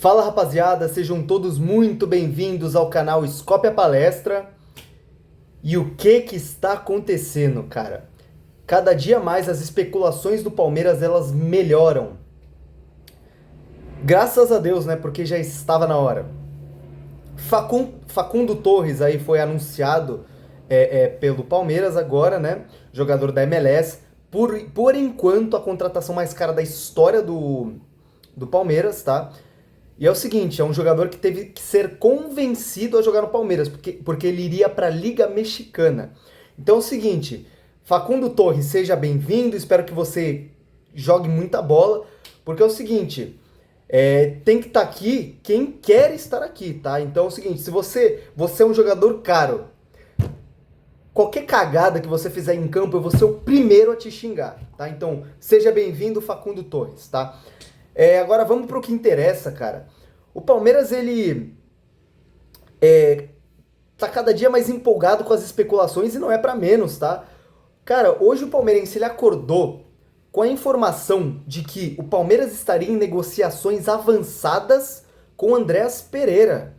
Fala rapaziada, sejam todos muito bem-vindos ao canal Scope a Palestra. E o que está acontecendo, cara? Cada dia mais as especulações do Palmeiras elas melhoram. Graças a Deus, né? Porque já estava na hora. Facundo Torres aí foi anunciado pelo Palmeiras agora, né? Jogador da MLS. Por enquanto, a contratação mais cara da história do Palmeiras, tá? E é o seguinte, é um jogador que teve que ser convencido a jogar no Palmeiras, porque ele iria para a Liga Mexicana. Então é o seguinte, Facundo Torres, seja bem-vindo, espero que você jogue muita bola, porque é o seguinte, tem que estar aqui quem quer estar aqui, tá? Então é o seguinte, se você é um jogador caro, qualquer cagada que você fizer em campo, eu vou ser o primeiro a te xingar, tá? Então, seja bem-vindo, Facundo Torres, tá? Agora vamos pro que interessa, cara. O Palmeiras, ele tá cada dia mais empolgado com as especulações e não é pra menos, tá? Cara, hoje o palmeirense ele acordou com a informação de que o Palmeiras estaria em negociações avançadas com o Andréas Pereira.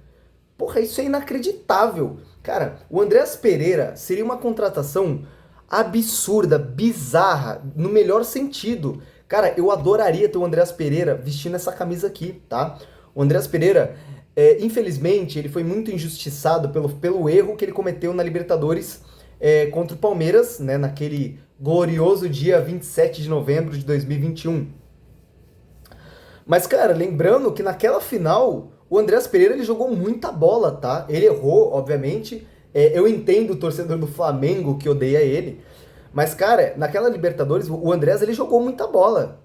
Porra, isso é inacreditável. Cara, o Andréas Pereira seria uma contratação absurda, bizarra, no melhor sentido. Cara, eu adoraria ter o Andréas Pereira vestindo essa camisa aqui, tá? O Andréas Pereira, infelizmente, ele foi muito injustiçado pelo erro que ele cometeu na Libertadores contra o Palmeiras, né? Naquele glorioso dia 27 de novembro de 2021. Mas, cara, lembrando que naquela final, o Andréas Pereira ele jogou muita bola, tá? Ele errou, obviamente. Eu entendo o torcedor do Flamengo que odeia ele. Mas, cara, naquela Libertadores, o Andréas ele jogou muita bola.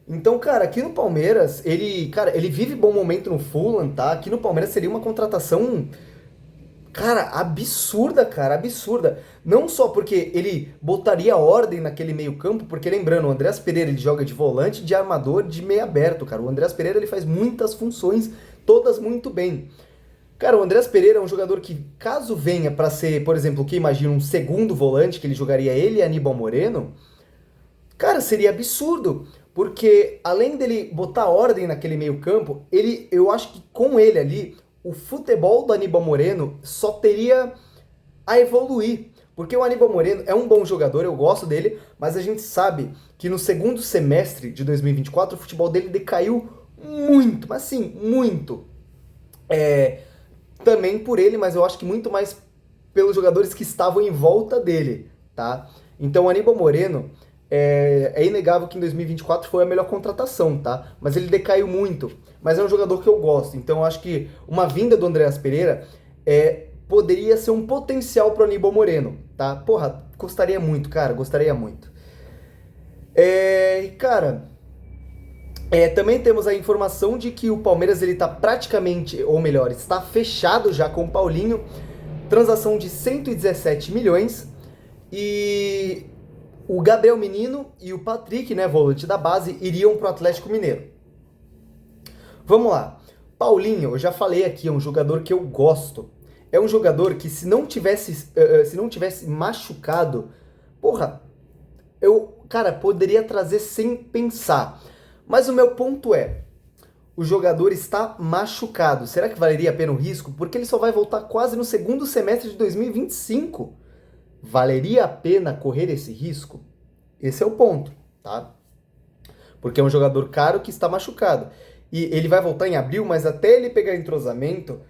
Então, cara, aqui no Palmeiras, ele vive bom momento no Fulham, tá? Aqui no Palmeiras seria uma contratação, cara, absurda, cara, absurda. Não só porque ele botaria ordem naquele meio-campo, porque lembrando, o Andréas Pereira ele joga de volante, de armador, de meio aberto, cara. O Andréas Pereira ele faz muitas funções, todas muito bem. Cara, o Andréas Pereira é um jogador que, caso venha pra ser, por exemplo, o que imagina um segundo volante, que ele jogaria ele e Aníbal Moreno, cara, seria absurdo. Porque além dele botar ordem naquele meio-campo, eu acho que com ele ali, o futebol do Aníbal Moreno só teria a evoluir. Porque o Aníbal Moreno é um bom jogador, eu gosto dele, mas a gente sabe que no segundo semestre de 2024 o futebol dele decaiu muito, mas assim, muito. Também por ele, mas eu acho que muito mais pelos jogadores que estavam em volta dele, tá? Então o Aníbal Moreno é inegável que em 2024 foi a melhor contratação, tá? Mas ele decaiu muito. Mas é um jogador que eu gosto. Então eu acho que uma vinda do Andréas Pereira poderia ser um potencial pro Aníbal Moreno, tá? Porra, gostaria muito, cara, gostaria muito. Cara, também temos a informação de que o Palmeiras ele tá praticamente, ou melhor, está fechado já com o Paulinho, transação de 117 milhões e o Gabriel Menino e o Patrick, né, volante da base, iriam pro Atlético Mineiro. Vamos lá. Paulinho, eu já falei aqui, é um jogador que eu gosto. É um jogador que se não tivesse machucado, porra, cara, poderia trazer sem pensar. Mas o meu ponto o jogador está machucado. Será que valeria a pena o risco? Porque ele só vai voltar quase no segundo semestre de 2025. Valeria a pena correr esse risco? Esse é o ponto, tá? Porque é um jogador caro que está machucado. E ele vai voltar em abril, mas até ele pegar entrosamento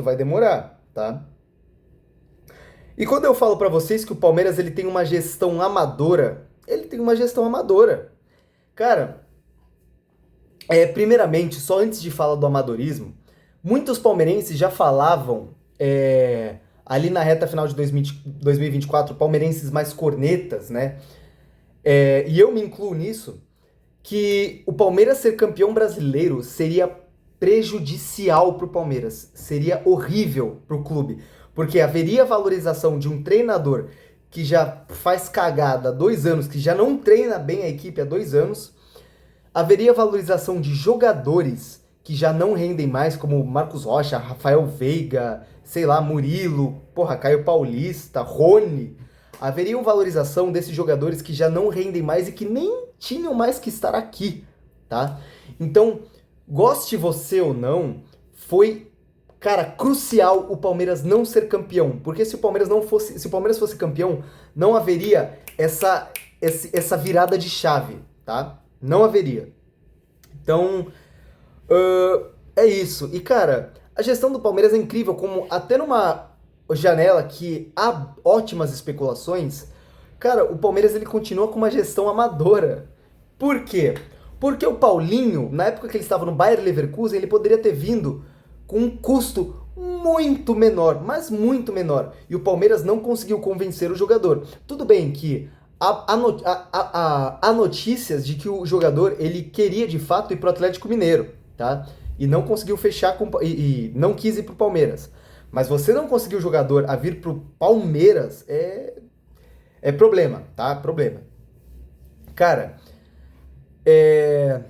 vai demorar, tá? E quando eu falo pra vocês que o Palmeiras ele tem uma gestão amadora, ele tem uma gestão amadora. Cara, primeiramente, só antes de falar do amadorismo, muitos palmeirenses já falavam, ali na reta final de 2024, palmeirenses mais cornetas, né? E eu me incluo nisso, que o Palmeiras ser campeão brasileiro seria prejudicial pro Palmeiras, seria horrível pro clube, porque haveria valorização de um treinador que já faz cagada há 2 anos, que já não treina bem a equipe há 2 anos, haveria valorização de jogadores que já não rendem mais, como Marcos Rocha, Rafael Veiga, sei lá, Murilo, porra, Caio Paulista, Rony. Haveria uma valorização desses jogadores que já não rendem mais e que nem tinham mais que estar aqui, tá? Então, Goste você ou não, foi, cara, crucial o Palmeiras não ser campeão. Porque se o Palmeiras não fosse, se o Palmeiras fosse campeão, não haveria essa virada de chave, tá? Não haveria. Então, é isso. E, cara, a gestão do Palmeiras é incrível, como até numa janela que há ótimas especulações, cara, o Palmeiras ele continua com uma gestão amadora. Por quê? Porque o Paulinho, na época que ele estava no Bayer Leverkusen, ele poderia ter vindo com um custo muito menor, mas muito menor. E o Palmeiras não conseguiu convencer o jogador. Tudo bem que há notícias de que o jogador ele queria de fato ir para o Atlético Mineiro, tá? E não conseguiu fechar e não quis ir para o Palmeiras. Mas você não conseguir o jogador a vir para o Palmeiras é problema, tá? Problema. Cara, é...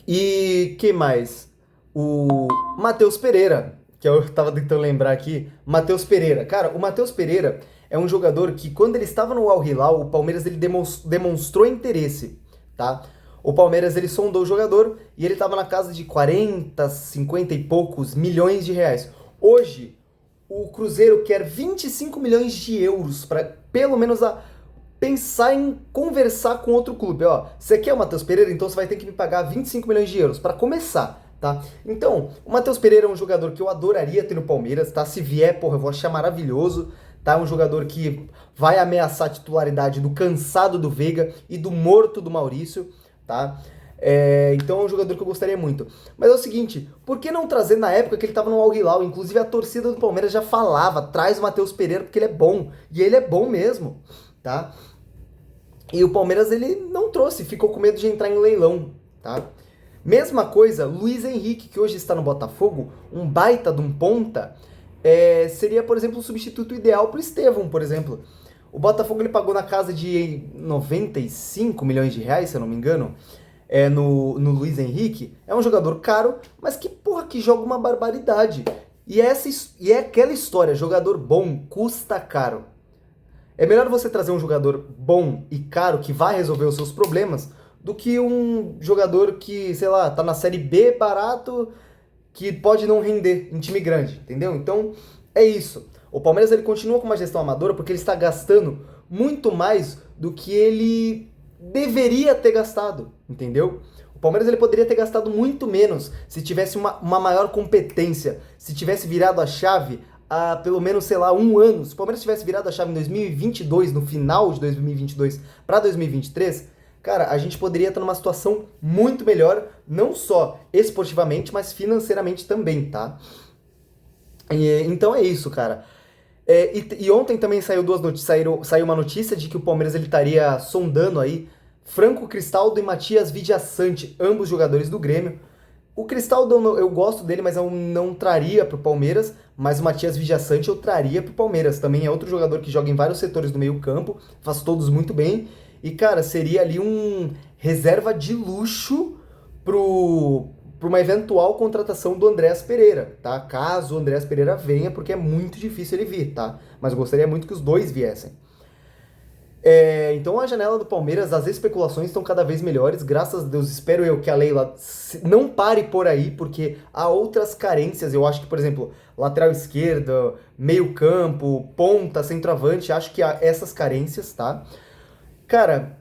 E que mais? O Matheus Pereira, que eu tava tentando lembrar aqui. Matheus Pereira. Cara, o Matheus Pereira é um jogador que, quando ele estava no Al Hilal, o Palmeiras ele demonstrou interesse, tá? O Palmeiras ele sondou o jogador e ele estava na casa de 40, 50 e poucos milhões de reais. Hoje, o Cruzeiro quer 25 milhões de euros para pelo menos pensar em conversar com outro clube. Ó, você quer o Matheus Pereira? Então você vai ter que me pagar 25 milhões de euros para começar, tá? Então, o Matheus Pereira é um jogador que eu adoraria ter no Palmeiras, tá? Se vier, porra, eu vou achar maravilhoso, tá? Um jogador que vai ameaçar a titularidade do cansado do Veiga e do morto do Maurício, tá? Então é um jogador que eu gostaria muito. Mas é o seguinte, por que não trazer na época que ele estava no Al Hilal? Inclusive a torcida do Palmeiras já falava, traz o Matheus Pereira porque ele é bom. E ele é bom mesmo, tá? E o Palmeiras ele não trouxe, ficou com medo de entrar em leilão, tá? Mesma coisa, Luiz Henrique, que hoje está no Botafogo, um baita de um ponta, seria, por exemplo, o substituto ideal para o Estevão, por exemplo. O Botafogo ele pagou na casa de 95 milhões de reais, se eu não me engano, no Luiz Henrique. É um jogador caro, mas que, porra, que joga uma barbaridade. E é aquela história, jogador bom custa caro. É melhor você trazer um jogador bom e caro que vai resolver os seus problemas do que um jogador que, sei lá, tá na série B barato que pode não render em time grande, entendeu? Então, é isso. O Palmeiras ele continua com uma gestão amadora porque ele está gastando muito mais do que ele deveria ter gastado, entendeu? O Palmeiras ele poderia ter gastado muito menos se tivesse uma maior competência, se tivesse virado a chave há pelo menos, sei lá, um ano. Se o Palmeiras tivesse virado a chave em 2022, no final de 2022 para 2023, cara, a gente poderia estar numa situação muito melhor, não só esportivamente, mas financeiramente também, tá? Então é isso, cara. E ontem também saiu uma notícia de que o Palmeiras ele estaria sondando aí Franco Cristaldo e Matias Vidiaçante, ambos jogadores do Grêmio. O Cristaldo eu gosto dele, mas eu não traria pro Palmeiras, mas o Matias Vidiaçante eu traria pro Palmeiras. Também é outro jogador que joga em vários setores do meio-campo, faz todos muito bem. E, cara, seria ali um reserva de luxo pra uma eventual contratação do Andréas Pereira, tá? Caso o Andréas Pereira venha, porque é muito difícil ele vir, tá? Mas eu gostaria muito que os dois viessem. Então a janela do Palmeiras, as especulações estão cada vez melhores, graças a Deus. Espero eu que a Leila não pare por aí, porque há outras carências. Eu acho que, por exemplo, lateral esquerda, meio campo, ponta, centroavante, acho que há essas carências, tá? Cara,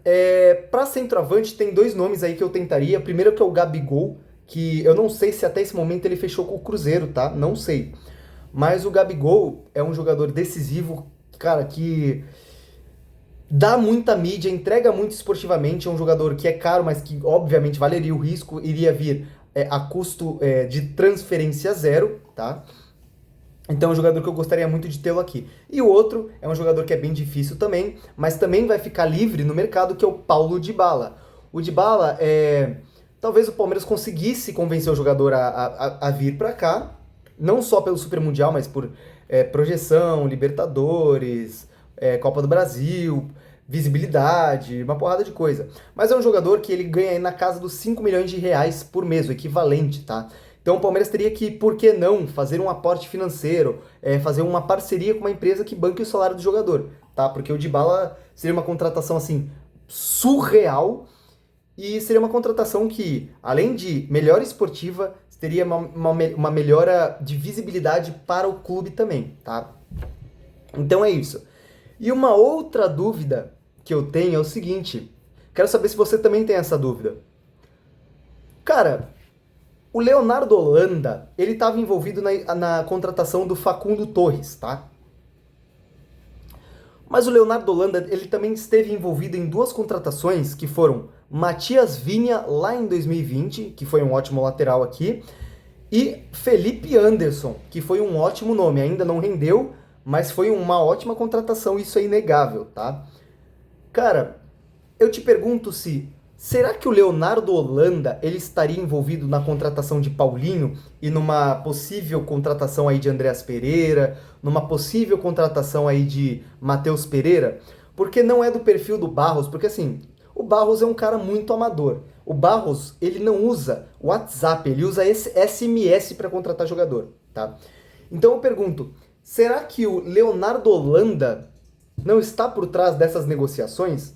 pra centroavante tem dois nomes aí que eu tentaria. Primeiro que é o Gabigol, que eu não sei se até esse momento ele fechou com o Cruzeiro, tá? Não sei. Mas o Gabigol é um jogador decisivo, cara, que dá muita mídia, entrega muito esportivamente, é um jogador que é caro, mas que obviamente valeria o risco, iria vir a custo de transferência zero, tá? Então é um jogador que eu gostaria muito de tê-lo aqui. E o outro é um jogador que é bem difícil também, mas também vai ficar livre no mercado, que é o Paulo Dybala. O Dybala, talvez o Palmeiras conseguisse convencer o jogador a vir para cá, não só pelo Super Mundial, mas por projeção, Libertadores, Copa do Brasil, visibilidade, uma porrada de coisa. Mas é um jogador que ele ganha aí na casa dos 5 milhões de reais por mês, o equivalente, tá? Então o Palmeiras teria que, por que não, fazer um aporte financeiro, fazer uma parceria com uma empresa que banque o salário do jogador, tá? Porque o Dybala seria uma contratação, assim, surreal e seria uma contratação que, além de melhora esportiva, teria uma melhora de visibilidade para o clube também, tá? Então é isso. E uma outra dúvida que eu tenho é o seguinte, quero saber se você também tem essa dúvida. Cara, o Leonardo Holanda, ele estava envolvido na contratação do Facundo Torres, tá? Mas o Leonardo Holanda, ele também esteve envolvido em duas contratações que foram Matias Vinha lá em 2020, que foi um ótimo lateral aqui, e Felipe Anderson, que foi um ótimo nome, ainda não rendeu, mas foi uma ótima contratação, isso é inegável, tá? Cara, eu te pergunto se será que o Leonardo Holanda ele estaria envolvido na contratação de Paulinho e numa possível contratação aí de Andreas Pereira, numa possível contratação aí de Matheus Pereira? Porque não é do perfil do Barros, porque assim, o Barros é um cara muito amador. O Barros, ele não usa WhatsApp, ele usa esse SMS para contratar jogador, tá? Então eu pergunto, será que o Leonardo Holanda não está por trás dessas negociações?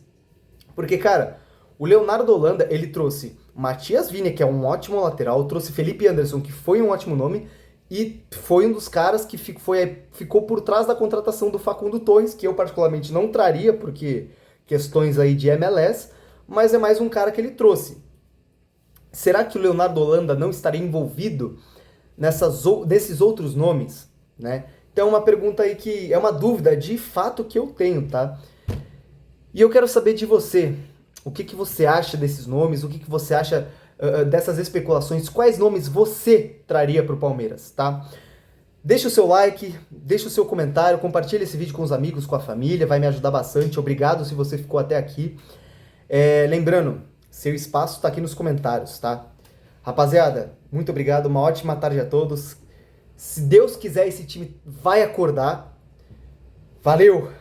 Porque, cara, o Leonardo Holanda, ele trouxe Matias Vinha, que é um ótimo lateral, trouxe Felipe Anderson, que foi um ótimo nome, e foi um dos caras que ficou por trás da contratação do Facundo Torres, que eu particularmente não traria, porque questões aí de MLS, mas é mais um cara que ele trouxe. Será que o Leonardo Holanda não estaria envolvido nesses outros nomes, né? Então é uma pergunta aí que é uma dúvida de fato que eu tenho, tá? E eu quero saber de você, o que você acha desses nomes, o que você acha dessas especulações, quais nomes você traria para o Palmeiras, tá? Deixa o seu like, deixa o seu comentário, compartilha esse vídeo com os amigos, com a família, vai me ajudar bastante. Obrigado se você ficou até aqui. Lembrando, seu espaço está aqui nos comentários, tá? Rapaziada, muito obrigado, uma ótima tarde a todos. Se Deus quiser, esse time vai acordar. Valeu!